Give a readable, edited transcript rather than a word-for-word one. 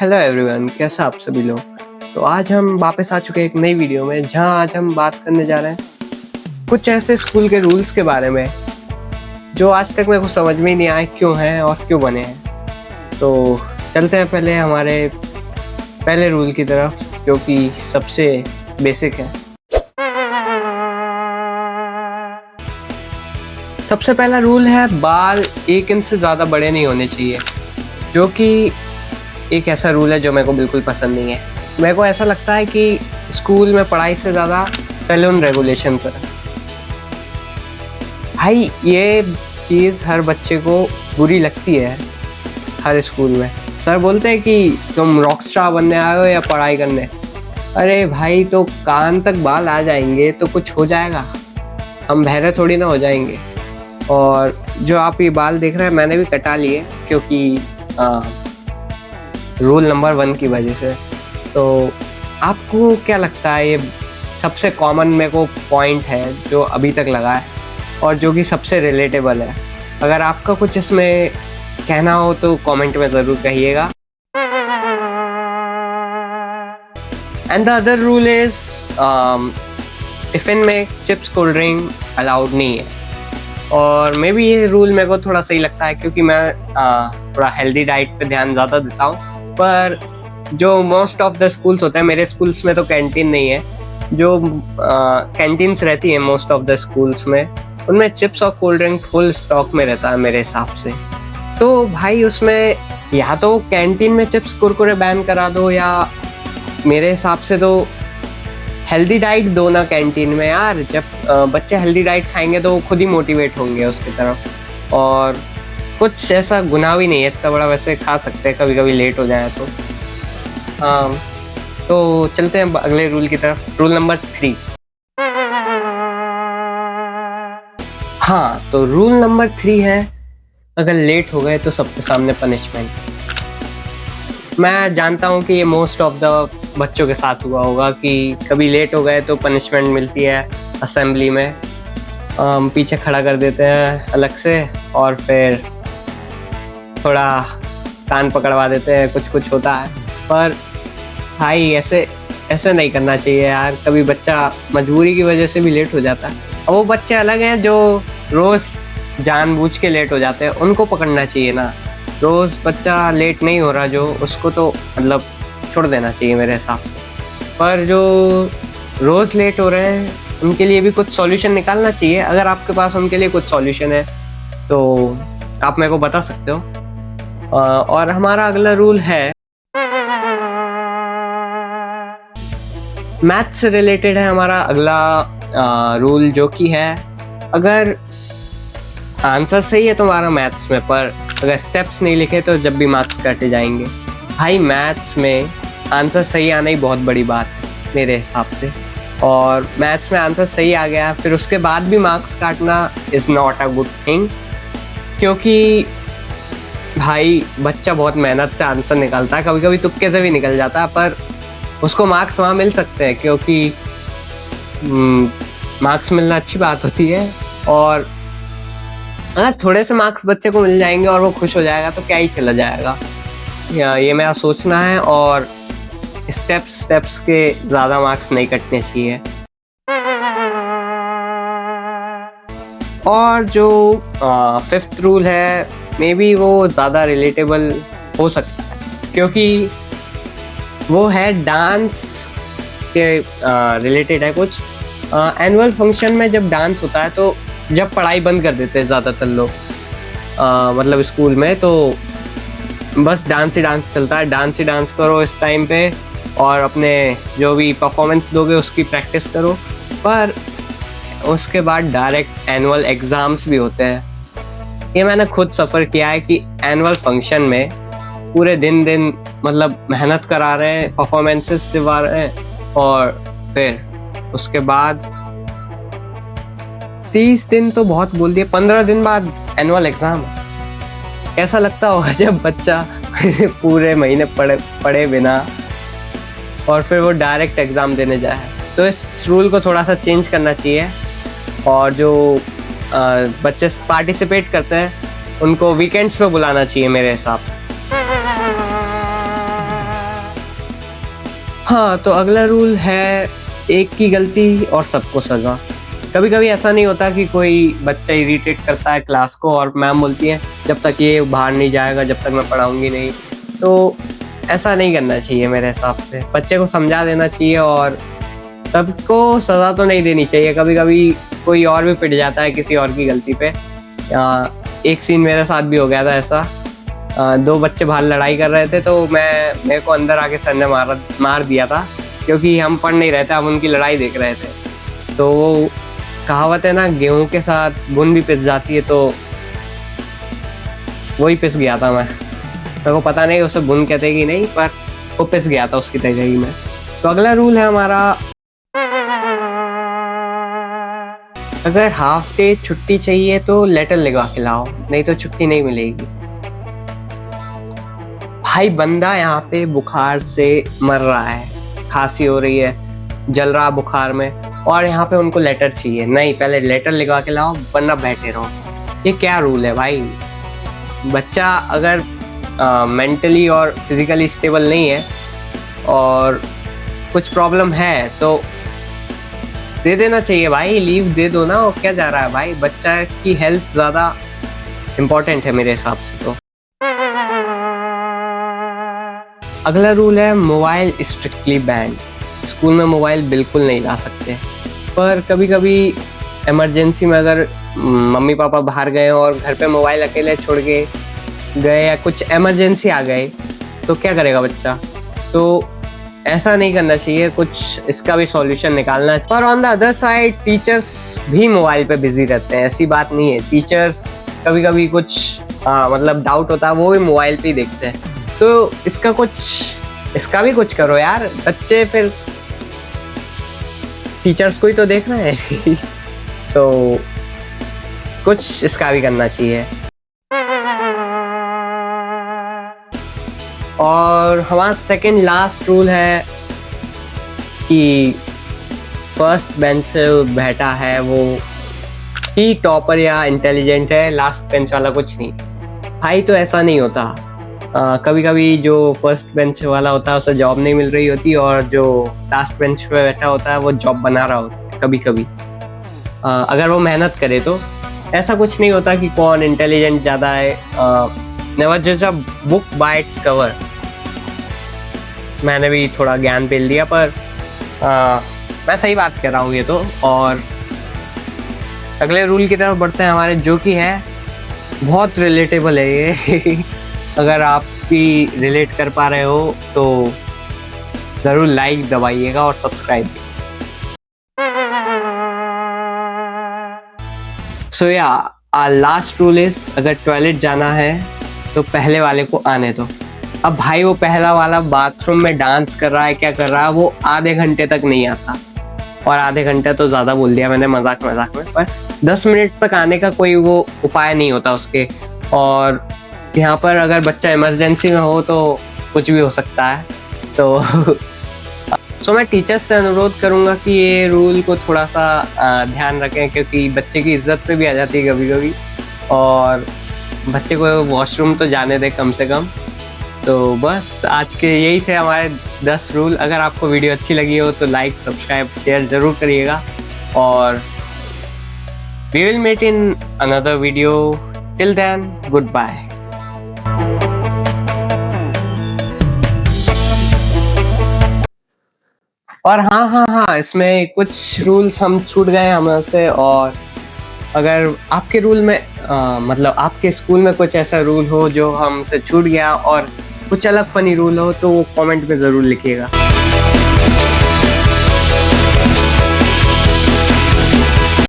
Hello everyone, कैसा आप सभी लोग। तो आज हम वापस आ चुके हैं एक नई वीडियो में, जहां आज हम बात करने जा रहे हैं कुछ ऐसे स्कूल के रूल्स के बारे में जो आज तक मेरे को समझ में ही नहीं आए क्यों हैं और क्यों बने हैं। तो चलते हैं पहले हमारे पहले रूल की तरफ, जो कि सबसे बेसिक है। सबसे पहला रूल है, बाल 1 इंच से ज़्यादा बड़े नहीं होने चाहिए, जो कि एक ऐसा रूल है जो मेरे को बिल्कुल पसंद नहीं है। मेरे को ऐसा लगता है कि स्कूल में पढ़ाई से ज़्यादा सैलून रेगुलेशन पर भाई ये चीज़ हर बच्चे को बुरी लगती है। हर स्कूल में सर बोलते हैं कि तुम रॉक स्टार बनने आए हो या पढ़ाई करने। अरे भाई, तो कान तक बाल आ जाएंगे तो कुछ हो जाएगा, हम बहरे थोड़ी ना हो जाएंगे। और जो आप ये बाल देख रहे हैं, मैंने भी कटा लिए क्योंकि रूल नंबर 1 की वजह से। तो आपको क्या लगता है, ये सबसे कॉमन मेरे को पॉइंट है जो अभी तक लगा है और जो कि सबसे रिलेटेबल है। अगर आपका कुछ इसमें कहना हो तो कमेंट में ज़रूर कहिएगा। And the other rule is, tiffin में चिप्स कोल्ड ड्रिंक अलाउड नहीं है। और मे बी ये रूल मेरे को थोड़ा सही लगता है, क्योंकि मैं थोड़ा हेल्दी डाइट पे ध्यान ज़्यादा देता हूँ। पर जो मोस्ट ऑफ द स्कूल्स होते हैं, मेरे स्कूल्स में तो कैंटीन नहीं है, जो कैंटीन्स रहती है मोस्ट ऑफ द स्कूल्स में, उनमें चिप्स और कोल्ड ड्रिंक फुल स्टॉक में रहता है मेरे हिसाब से। तो भाई उसमें या तो कैंटीन में चिप्स कुरकुरे बैन करा दो, या मेरे हिसाब से तो हेल्दी डाइट दो ना कैंटीन में यार। जब बच्चे हेल्दी डाइट खाएंगे तो वो खुद ही मोटिवेट होंगे उसकी तरफ। और कुछ ऐसा गुनाह भी नहीं है इतना बड़ा, वैसे खा सकते हैं कभी कभी लेट हो जाए तो। तो चलते हैं अगले रूल की तरफ, रूल नंबर 3। हाँ, तो रूल नंबर 3 है, अगर लेट हो गए तो सबके सामने पनिशमेंट। मैं जानता हूँ कि ये मोस्ट ऑफ द बच्चों के साथ हुआ होगा कि कभी लेट हो गए तो पनिशमेंट मिलती है असेंबली में। पीछे खड़ा कर देते हैं अलग से और फिर थोड़ा कान पकड़वा देते हैं, कुछ होता है। पर भाई ऐसे नहीं करना चाहिए यार। कभी बच्चा मजबूरी की वजह से भी लेट हो जाता है, और वो बच्चे अलग हैं जो रोज़ जानबूझ के लेट हो जाते हैं, उनको पकड़ना चाहिए ना। रोज़ बच्चा लेट नहीं हो रहा जो, उसको तो मतलब छोड़ देना चाहिए मेरे हिसाब से। पर जो रोज़ लेट हो रहे हैं उनके लिए भी कुछ सॉल्यूशन निकालना चाहिए। अगर आपके पास उनके लिए कुछ सॉल्यूशन है तो आप मेरे को बता सकते हो। और हमारा अगला रूल है, मैथ से रिलेटेड है हमारा अगला रूल, जो कि है अगर आंसर सही है तुम्हारा मैथ्स में, पर अगर स्टेप्स नहीं लिखे तो जब भी मार्क्स काटे जाएंगे। भाई मैथ्स में आंसर सही आना ही बहुत बड़ी बात है मेरे हिसाब से। और मैथ्स में आंसर सही आ गया फिर उसके बाद भी मार्क्स काटना is not a good thing, क्योंकि भाई बच्चा बहुत मेहनत से आंसर निकालता है, कभी कभी तुक्के से भी निकल जाता है, पर उसको मार्क्स वहाँ मिल सकते हैं क्योंकि मार्क्स मिलना अच्छी बात होती है। और अगर थोड़े से मार्क्स बच्चे को मिल जाएंगे और वो खुश हो जाएगा तो क्या ही चला जाएगा। ये मेरा सोचना है। और स्टेप्स के ज़्यादा मार्क्स नहीं कटने चाहिए। और जो 5th रूल है, मे बी वो ज़्यादा रिलेटेबल हो सकता है, क्योंकि वो है डांस के रिलेटेड है कुछ। एनुअल फंक्शन में जब डांस होता है तो जब पढ़ाई बंद कर देते हैं ज़्यादातर लोग, मतलब स्कूल में, तो बस डांस ही डांस चलता है। डांस ही डांस करो इस टाइम पे, और अपने जो भी परफॉर्मेंस दोगे उसकी प्रैक्टिस करो। पर उसके बाद डायरेक्ट एनुअल एग्ज़ाम्स भी होते हैं। ये मैंने खुद सफ़र किया है कि एनुअल फंक्शन में पूरे दिन मतलब मेहनत करा रहे हैं, परफॉर्मेंसेस दिवा रहे हैं, और फिर उसके बाद 30 दिन तो बहुत बोल दिए, 15 दिन बाद एनुअल एग्ज़ाम। कैसा लगता होगा जब बच्चा पूरे महीने पढ़े बिना और फिर वो डायरेक्ट एग्ज़ाम देने जाए। तो इस रूल को थोड़ा सा चेंज करना चाहिए। और जो बच्चे पार्टिसिपेट करते हैं उनको वीकेंड्स पे बुलाना चाहिए मेरे हिसाब से। हाँ, तो अगला रूल है एक की गलती और सबको सज़ा। कभी कभी ऐसा नहीं होता कि कोई बच्चा इरिटेट करता है क्लास को और मैम बोलती है जब तक ये बाहर नहीं जाएगा जब तक मैं पढ़ाऊंगी नहीं। तो ऐसा नहीं करना चाहिए मेरे हिसाब से। बच्चे को समझा देना चाहिए और सबको सज़ा तो नहीं देनी चाहिए। कभी कभी कोई और भी पिट जाता है किसी और की गलती पे। एक सीन मेरे साथ भी हो गया था ऐसा। दो बच्चे बाहर लड़ाई कर रहे थे तो मेरे को अंदर आके सर ने मार दिया था, क्योंकि हम पढ़ नहीं रहे थे, हम उनकी लड़ाई देख रहे थे। तो वो कहावत है ना, गेहूं के साथ बुन भी पिस जाती है, तो वही पिस गया था मैं। मेरे को पता नहीं उसे बुन कहते कि नहीं, पर वो पिस गया था उसकी तरह ही मैं। तो अगला रूल है हमारा, अगर हाफ डे छुट्टी चाहिए तो लेटर लिखवा के लाओ, नहीं तो छुट्टी नहीं मिलेगी। भाई बंदा यहाँ पे बुखार से मर रहा है, खांसी हो रही है, जल रहा बुखार में, और यहाँ पे उनको लेटर चाहिए। नहीं, पहले लेटर लिखवा के लाओ वरना बैठे रहो। ये क्या रूल है भाई? बच्चा अगर मेंटली और फिजिकली स्टेबल नहीं है और कुछ प्रॉब्लम है तो दे देना चाहिए भाई, लीव दे दो ना। और क्या जा रहा है भाई, बच्चा की हेल्थ ज़्यादा इम्पोर्टेंट है मेरे हिसाब से। तो अगला रूल है मोबाइल स्ट्रिक्टली बैंड। स्कूल में मोबाइल बिल्कुल नहीं ला सकते, पर कभी कभी इमरजेंसी में अगर मम्मी पापा बाहर गए और घर पे मोबाइल अकेले छोड़ के गए या कुछ इमरजेंसी आ गए तो क्या करेगा बच्चा? तो ऐसा नहीं करना चाहिए, कुछ इसका भी सॉल्यूशन निकालना चाहिए। पर on the other side teachers भी मोबाइल पे बिजी रहते हैं, ऐसी बात नहीं है। टीचर्स कभी कभी कुछ मतलब डाउट होता है वो भी मोबाइल पे ही देखते हैं। तो इसका भी कुछ करो यार, बच्चे फिर टीचर्स को ही तो देखना है। सो कुछ इसका भी करना चाहिए। और हमारा सेकंड लास्ट रूल है कि फर्स्ट बेंच पे बैठा है वो ही टॉपर या इंटेलिजेंट है, लास्ट बेंच वाला कुछ नहीं। भाई तो ऐसा नहीं होता। कभी कभी जो फर्स्ट बेंच वाला होता है उसे जॉब नहीं मिल रही होती, और जो लास्ट बेंच पे बैठा होता है वो जॉब बना रहा होता है कभी कभी, अगर वो मेहनत करे तो। ऐसा कुछ नहीं होता कि कौन इंटेलिजेंट ज़्यादा है। नेवर जज a book by its cover. मैंने भी थोड़ा ज्ञान पेल दिया, पर मैं सही बात कर रहा हूँ ये तो। और अगले रूल की तरफ बढ़ते हैं हमारे, जो कि है बहुत रिलेटेबल है ये। अगर आप भी रिलेट कर पा रहे हो तो ज़रूर लाइक दबाइएगा और सब्सक्राइब। सो या लास्ट रूल इज, अगर टॉयलेट जाना है तो पहले वाले को आने दो। अब भाई वो पहला वाला बाथरूम में डांस कर रहा है, क्या कर रहा है, वो आधे घंटे तक नहीं आता। और आधे घंटे तो ज़्यादा बोल दिया मैंने मजाक मजाक में, पर 10 मिनट तक आने का कोई वो उपाय नहीं होता उसके। और यहाँ पर अगर बच्चा इमरजेंसी में हो तो कुछ भी हो सकता है। तो सो मैं टीचर्स से अनुरोध करूँगा कि ये रूल को थोड़ा सा ध्यान रखें, क्योंकि बच्चे की इज्जत पे भी आ जाती है कभी कभी, और बच्चे को वॉशरूम तो जाने दे कम से कम। तो बस आज के यही थे हमारे 10 रूल। अगर आपको वीडियो अच्छी लगी हो तो लाइक, सब्सक्राइब, शेयर ज़रूर करिएगा, और we will meet in another video. Till then, good bye. और हाँ, इसमें कुछ रूल्स हम छूट गए हमसे। और अगर आपके रूल में मतलब आपके स्कूल में कुछ ऐसा रूल हो जो हमसे छूट गया और कुछ अलग फनी रूल हो तो वो कमेंट में ज़रूर लिखिएगा।